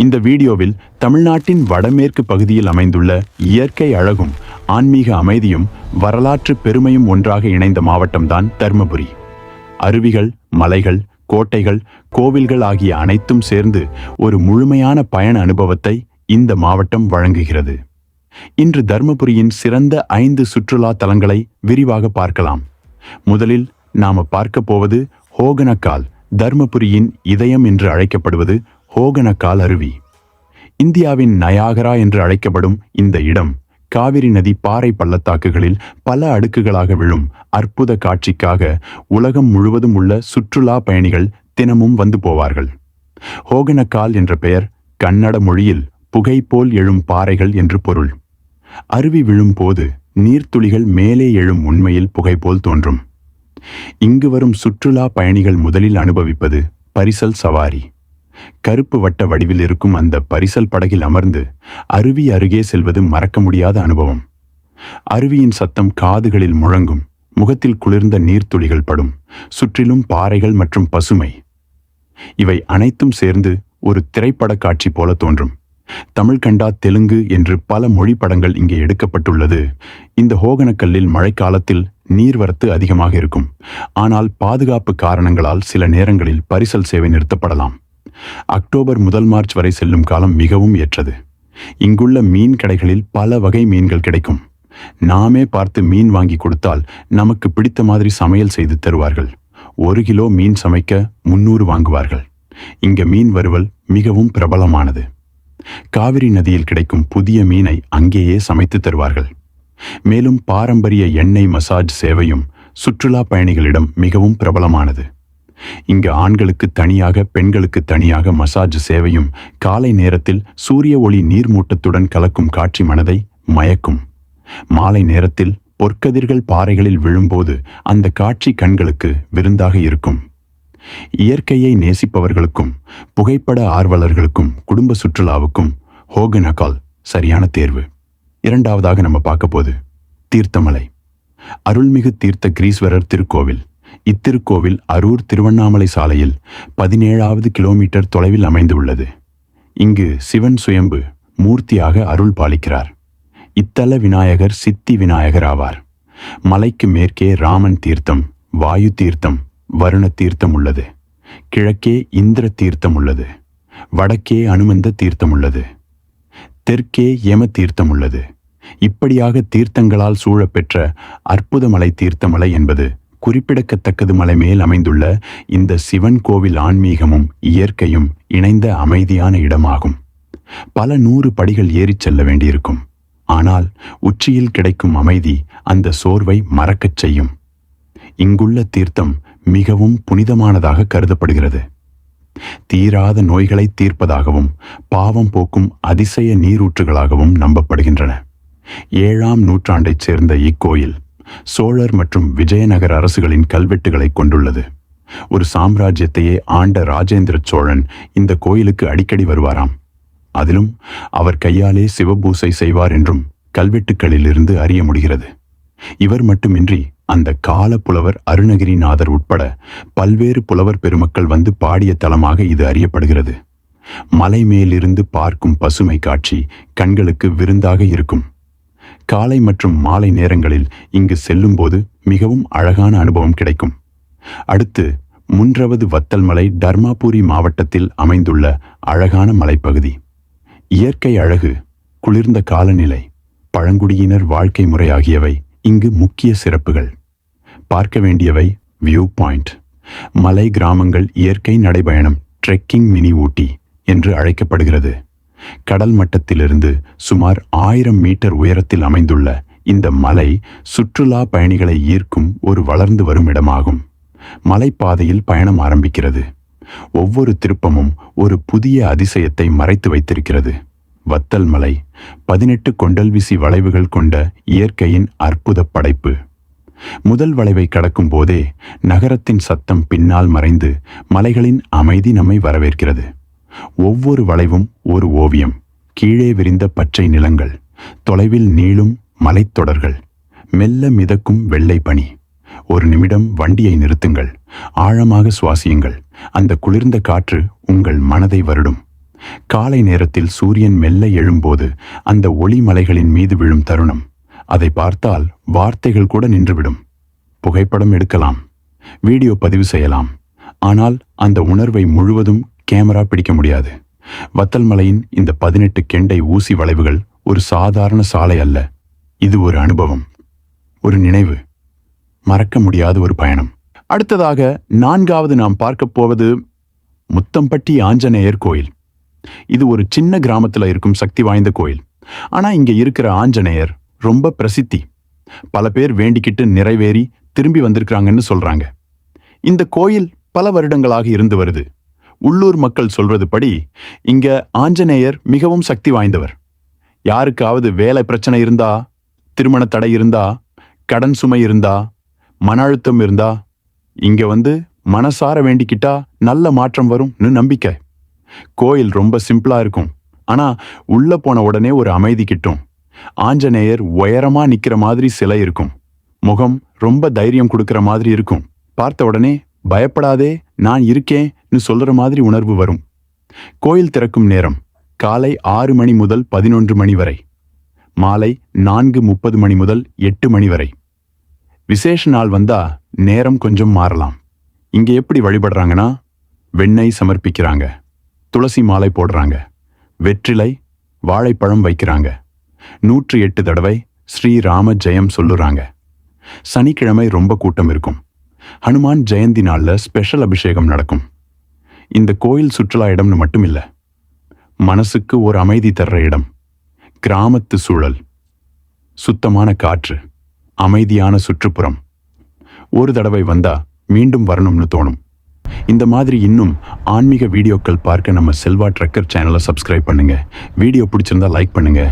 இந்த வீடியோவில் தமிழ்நாட்டின் வடமேற்கு பகுதியில் அமைந்துள்ள இயற்கை அழகும் ஆன்மீக அமைதியும் வரலாற்று பெருமையும் ஒன்றாக இணைந்த மாவட்டம்தான் தர்மபுரி. அருவிகள், மலைகள், கோட்டைகள், கோவில்கள் ஆகிய அனைத்தும் சேர்ந்து ஒரு முழுமையான பயண அனுபவத்தை இந்த மாவட்டம் வழங்குகிறது. இன்று தர்மபுரியின் சிறந்த 5 சுற்றுலா தலங்களை விரிவாக பார்க்கலாம். முதலில் நாம பார்க்க போவது ஹோகனக்கால். தர்மபுரியின் இதயம் என்று அழைக்கப்படுவது ஹோகனக்கால் அருவி. இந்தியாவின் நயாகரா என்று அழைக்கப்படும் இந்த இடம் காவிரி நதி பாறை பள்ளத்தாக்குகளில் பல அடுக்குகளாக விழும் அற்புத காட்சிக்காக உலகம் முழுவதும் உள்ள சுற்றுலா பயணிகள் தினமும் வந்து போவார்கள். ஹோகனக்கால் என்ற பெயர் கன்னட மொழியில் புகை போல் எழும் பாறைகள் என்று பொருள். அருவி விழும் போது நீர்த்துளிகள் மேலே எழும் உண்மையில் புகை போல் தோன்றும். இங்கு வரும் சுற்றுலா பயணிகள் முதலில் அனுபவிப்பது பரிசல் சவாரி. கருப்பு வட்ட வடிவில் இருக்கும் அந்த பரிசல் படகில் அமர்ந்து அருவி அருகே செல்வது மறக்க முடியாத அனுபவம். அருவியின் சத்தம் காதுகளில் முழங்கும், முகத்தில் குளிர்ந்த நீர்த்துளிகள் படும், சுற்றிலும் பாறைகள் மற்றும் பசுமை. இவை அனைத்தும் சேர்ந்து ஒரு திரைப்பட காட்சி போல தோன்றும். தமிழ் கண்டா தெலுங்கு என்று பல மொழி படங்கள் இங்கே எடுக்கப்பட்டுள்ளது. இந்த ஹோகனக்கல்லில் மழைக்காலத்தில் நீர்வரத்து அதிகமாக இருக்கும். ஆனால் பாதுகாப்பு காரணங்களால் சில நேரங்களில் பரிசல் சேவை நிறுத்தப்படலாம். அக்டோபர் முதல் மார்ச் வரை செல்லும் காலம் மிகவும் ஏற்றது. இங்குள்ள மீன் கடைகளில் பல வகை மீன்கள் கிடைக்கும். நாமே பார்த்து மீன் வாங்கி கொடுத்தால் நமக்கு பிடித்த மாதிரி சமையல் செய்து தருவார்கள். 1 கிலோ மீன் சமைக்க 300 வாங்குவார்கள். இங்க மீன் வறுவல் மிகவும் பிரபலமானது. காவிரி நதியில் கிடைக்கும் புதிய மீனை அங்கேயே சமைத்து தருவார்கள். மேலும் பாரம்பரிய எண்ணெய் மசாஜ் சேவையும் சுற்றுலா பயணிகளிடம் மிகவும் பிரபலமானது. இங்கு ஆண்களுக்கு தனியாக, பெண்களுக்கு தனியாக மசாஜ் சேவையும் காலை நேரத்தில் சூரிய ஒளி நீர்மூட்டத்துடன் கலக்கும் காட்சி மனதை மயக்கும். மாலை நேரத்தில் பொற்கதிர்கள் பாறைகளில் விழும்போது அந்த காட்சி கண்களுக்கு விருந்தாக இருக்கும். இயற்கையை நேசிப்பவர்களுக்கும் புகைப்பட ஆர்வலர்களுக்கும் குடும்ப சுற்றுலாவுக்கும் ஹோகனக்கால் சரியான தேர்வு. இரண்டாவதாக நம்ம பார்க்க போது தீர்த்தமலை. அருள்மிகு தீர்த்த கிரீஸ்வரர் திருக்கோவில். இத்திருக்கோவில் அரூர் திருவண்ணாமலை சாலையில் 17வது கிலோமீட்டர் தொலைவில் அமைந்துள்ளது. இங்கு சிவன் சுயம்பு மூர்த்தியாக அருள் பாலிக்கிறார். இத்தல விநாயகர் சித்தி விநாயகர் ஆவார். மலைக்கு மேற்கே ராமன் தீர்த்தம், வாயு தீர்த்தம், வருண தீர்த்தம் உள்ளது. கிழக்கே இந்திர தீர்த்தம் உள்ளது. வடக்கே அனுமந்த தீர்த்தம் உள்ளது. தெற்கே யம தீர்த்தம் உள்ளது. இப்படியாக தீர்த்தங்களால் சூழப்பெற்ற அற்புத மலை தீர்த்தமலை என்பது குறிப்பிடத்தக்கது. மலை மேல் அமைந்துள்ள இந்த சிவன் கோவில் ஆன்மீகமும் இயற்கையும் இணைந்த அமைதியான இடமாகும். பல 100 படிகள் ஏறிச் செல்ல வேண்டியிருக்கும். ஆனால் உச்சியில் கிடைக்கும் அமைதி அந்த சோர்வை மறக்கச் செய்யும். இங்குள்ள தீர்த்தம் மிகவும் புனிதமானதாக கருதப்படுகிறது. தீராத நோய்களை தீர்ப்பதாகவும் பாவம் போக்கும் அதிசய நீரூற்றுகளாகவும் நம்பப்படுகின்றன. 7ஆம் நூற்றாண்டைச் சேர்ந்த இக்கோயில் சோழர் மற்றும் விஜயநகர அரசுகளின் கல்வெட்டுகளை கொண்டுள்ளது. ஒரு சாம்ராஜ்யத்தையே ஆண்ட ராஜேந்திர சோழன் இந்த கோயிலுக்கு அடிக்கடி வருவாராம். அதிலும் அவர் கையாலே சிவபூசை செய்வார் என்றும் கல்வெட்டுக்களிலிருந்து அறிய முடிகிறது. இவர் மட்டுமின்றி அந்த கால புலவர் அருணகிரிநாதர் உட்பட பல்வேறு புலவர் பெருமக்கள் வந்து பாடிய தலமாக இது அறியப்படுகிறது. மலை மேலிருந்து பார்க்கும் பசுமை காட்சி கண்களுக்கு விருந்தாக இருக்கும். காலை மற்றும் மாலை நேரங்களில் இங்கு செல்லும்போது மிகவும் அழகான அனுபவம் கிடைக்கும். அடுத்து முன்றவது வத்தல் மலை. தர்மபுரி மாவட்டத்தில் அமைந்துள்ள அழகான மலைப்பகுதி. இயற்கை அழகு, குளிர்ந்த காலநிலை, பழங்குடியினர் வாழ்க்கை முறை ஆகியவை இங்கு முக்கிய சிறப்புகள். பார்க்க வேண்டியவை வியூ பாயிண்ட். மலை கிராமங்கள் இயற்கை நடைபயணம் ட்ரெக்கிங் மினி ஊட்டி என்று அழைக்கப்படுகிறது. கடல் மட்டத்திலிருந்து சுமார் 1000 மீட்டர் உயரத்தில் அமைந்துள்ள இந்த மலை சுற்றுலா பயணிகளை ஈர்க்கும் ஒரு வளர்ந்து வரும் இடமாகும். மலைப்பாதையில் பயணம் ஆரம்பிக்கிறது. ஒவ்வொரு திருப்பமும் ஒரு புதிய அதிசயத்தை மறைத்து வைத்திருக்கிறது. வத்தல் மலை 18 கொண்டல்விசி வளைவுகள் கொண்ட இயற்கையின் அற்புத படைப்பு. முதல் வளைவை கடக்கும் போதே நகரத்தின் சத்தம் பின்னால் மறைந்து மலைகளின் அமைதி நம்மை வரவேற்கிறது. ஒவ்வொரு வளைவும் ஒரு ஓவியம். கீழே விரிந்த பச்சை நிலங்கள், தொலைவில் நீளும் மலைத்தொடர்கள், மெல்ல மிதக்கும் வெள்ளை பனி. ஒரு நிமிடம் வண்டியை நிறுத்துங்கள், ஆழமாக சுவாசியுங்கள். அந்த குளிர்ந்த காற்று உங்கள் மனதை வருடும். காலை நேரத்தில் சூரியன் மெல்ல எழும்போது அந்த ஒளி மலைகளின் மீது விழும் தருணம், அதை பார்த்தால் வார்த்தைகள் கூட நின்றுவிடும். புகைப்படம் எடுக்கலாம், வீடியோ பதிவு செய்யலாம், ஆனால் அந்த உணர்வை முழுவதும் கேமரா பிடிக்க முடியாது. வத்தல் மலையின் இந்த 18 கெண்டை ஊசி வளைவுகள் ஒரு சாதாரண சாலை அல்ல. இது ஒரு அனுபவம், ஒரு நினைவு, மறக்க முடியாத ஒரு பயணம். அடுத்ததாக 4வது நாம் பார்க்க போவது முத்தம்பட்டி ஆஞ்சநேயர் கோயில். இது ஒரு சின்ன கிராமத்தில் இருக்கும் சக்தி வாய்ந்த கோயில். ஆனா இங்க இருக்கிற ஆஞ்சநேயர் ரொம்ப பிரசித்தி. பல பேர் வேண்டிக்கிட்டு நிறைவேறி திரும்பி வந்திருக்கிறாங்கன்னு சொல்றாங்க. இந்த கோயில் பல வருடங்களாக இருந்து வருது. உள்ளூர் மக்கள் சொல்றது படி இங்க ஆஞ்சநேயர் மிகவும் சக்தி வாய்ந்தவர். யாருக்காவது வேலை பிரச்சனை இருந்தா, திருமண தடை இருந்தா, கடன் சுமை இருந்தா, மன அழுத்தம் இருந்தா, இங்க வந்து மனசார வேண்டிக்கிட்டா நல்ல மாற்றம் வரும்னு நம்பிக்கை. கோயில் ரொம்ப சிம்பிளா இருக்கும், ஆனா உள்ள போன உடனே ஒரு அமைதி கிட்டும். ஆஞ்சநேயர் உயரமா நிக்கிற மாதிரி சிலை இருக்கும். முகம் ரொம்ப தைரியம் கொடுக்கிற மாதிரி இருக்கும். பார்த்த உடனே பயப்படாதே, நான் இருக்கேன்னு சொல்ற மாதிரி உணர்வு வரும். கோயில் திறக்கும் நேரம் காலை 6 மணி முதல் 11 மணி வரை, மாலை 4:30 மணி முதல் 8 மணி வரை. விசேஷ நாள் வந்தா நேரம் கொஞ்சம் மாறலாம். இங்க எப்படி வழிபடுறாங்கன்னா, வெண்ணெய் சமர்ப்பிக்கிறாங்க, துளசி மாலை போடுறாங்க, வெற்றிலை வாழைப்பழம் வைக்கிறாங்க, 108 தடவை ஸ்ரீராம ஜெயம் சொல்லுறாங்க. சனிக்கிழமை ரொம்ப கூட்டம் இருக்கும். ஹனுமான் ஜெயந்தி நாள்ல ஸ்பெஷல் அபிஷேகம் நடக்கும். இந்த கோயில் சுற்றுலா இடம்னு மட்டும் இல்ல, மனசுக்கு ஒரு அமைதி தர்ற இடம். கிராமத்து சூழல், சுத்தமான காற்று, அமைதியான சுற்றுப்புறம். ஒரு தடவை வந்தா மீண்டும் வரணும்னு தோணும். இந்த மாதிரி இன்னும் ஆன்மீக வீடியோக்கள் பார்க்க நம்ம செல்வா ட்ரெக்கர் சேனலை சப்ஸ்கிரைப் பண்ணுங்க. வீடியோ பிடிச்சிருந்தா லைக் பண்ணுங்க.